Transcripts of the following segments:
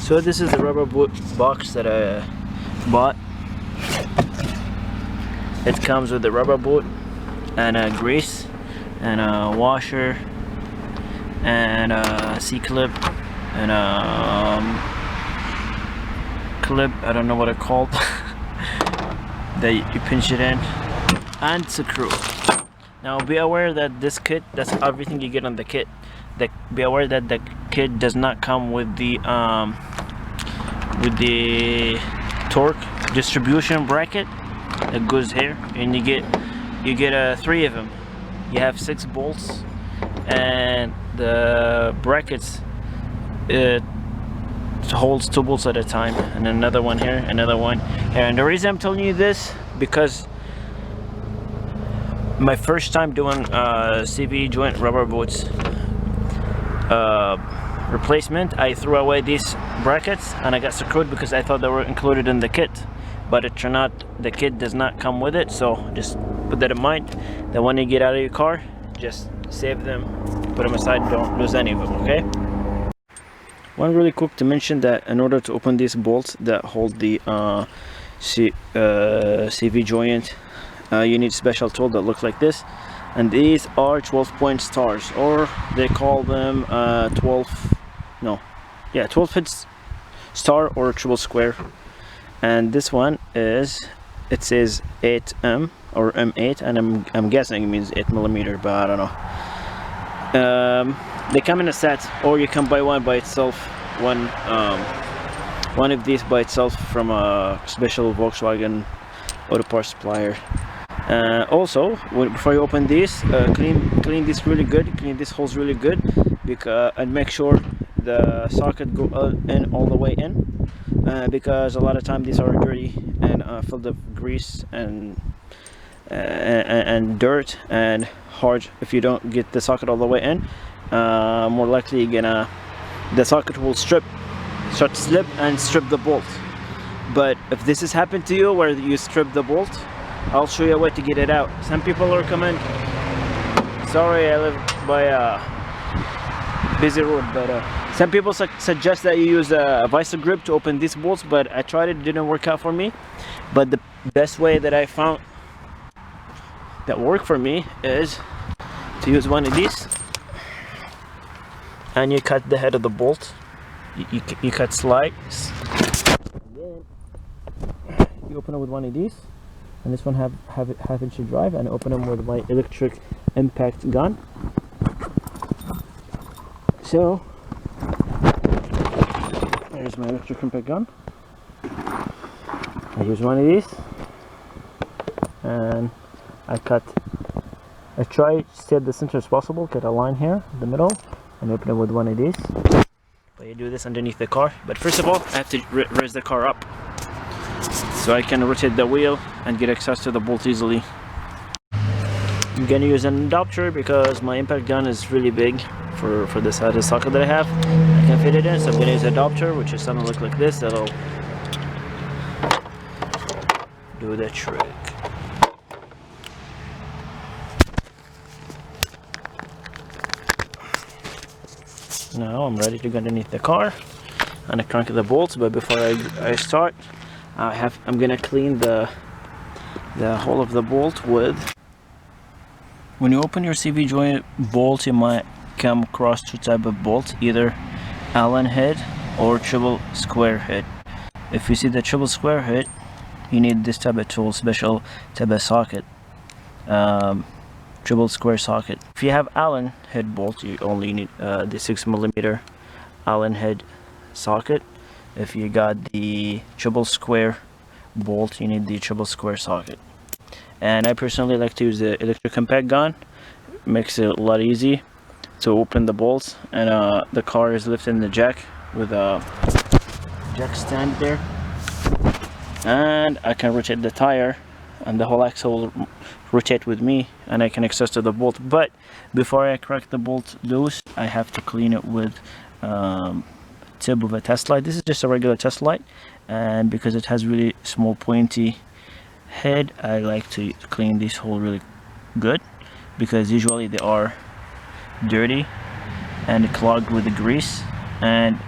So this is the rubber boot box that I bought. It comes with the rubber boot and a grease and a washer and a C-clip and a clip, I don't know what it's called, that you pinch it in, and screw. Now be aware that this kit, that's everything you get on the kit. Be aware that the kit does not come with the torque distribution bracket that goes here, and you get 3 of them. You have 6 bolts, and the brackets, it holds 2 bolts at a time, and another one here, another one here. And the reason I'm telling you this, because my first time doing CV joint rubber boots replacement, I threw away these brackets and I got screwed because I thought they were included in the kit, but it turned out the kit does not come with it. So just put that in mind, that when you get out of your car, just save them, put them aside, don't lose any of them, okay? One really quick to mention that in order to open these bolts that hold the CV joint, you need a special tool that looks like this, and these are 12-point stars, or they call them 12 hits star or triple square. And this one is, it says 8M or M8, and I'm guessing it means 8mm, but I don't know. They come in a set, or you can buy one by itself, one of these by itself from a special Volkswagen auto parts supplier. Also, before you open these, clean this really good, clean these holes really good, and make sure the socket go in all the way in, because a lot of times these are dirty and filled with grease and dirt and hard. If you don't get the socket all the way in, more likely the socket will start to slip and strip the bolt. But if this has happened to you where you strip the bolt, I'll show you a way to get it out. Some people recommend, sorry I live by a busy road, but some people suggest that you use a vice grip to open these bolts, but I tried it, didn't work out for me. But the best way that I found that worked for me is to use one of these, and you cut the head of the bolt, you cut slides, and then you open it with one of these. And this one have half-inch drive, and open them with my electric impact gun. So there's my electric impact gun. I use one of these, and I try to stay at the center as possible, cut a line here in the middle, and open it with one of these. But you do this underneath the car. But first of all, I have to raise the car up, so I can rotate the wheel and get access to the bolt easily. I'm gonna use an adapter because my impact gun is really big for the size of socket that I have. I can fit it in, so I'm gonna use an adapter, which is something like this, that'll do the trick. Now I'm ready to go underneath the car and I crank the bolts. But before I start, I'm gonna clean the hole of the bolt with. When you open your CV joint bolt, you might come across 2 types of bolts, either Allen head or triple square head. If you see the triple square head, you need this type of tool, special type of socket, triple square socket. If you have Allen head bolt, you only need the 6mm Allen head socket. If you got the triple square bolt, you need the triple square socket. And I personally like to use the electric impact gun. It makes it a lot easy to open the bolts, and the car is lifting the jack with a jack stand there, and I can rotate the tire, and the whole axle will rotate with me, and I can access to the bolt. But before I crack the bolt loose, I have to clean it with tip of a test light. This is just a regular test light, and because it has really small pointy head, I like to clean this hole really good, because usually they are dirty and clogged with the grease, and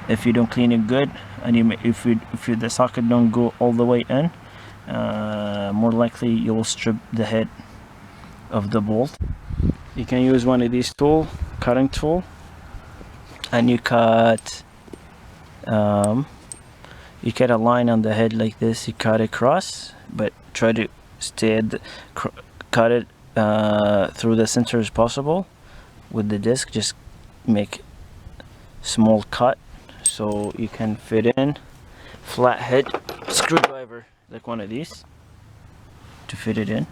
if you don't clean it good, and if the socket don't go all the way in, more likely you will strip the head of the bolt. You can use one of these cutting tool, and you cut a line on the head like this. You cut across, but try to stay at cut it through the center as possible with the disc. Just make small cut so you can fit in. Flathead screwdriver like one of these to fit it in.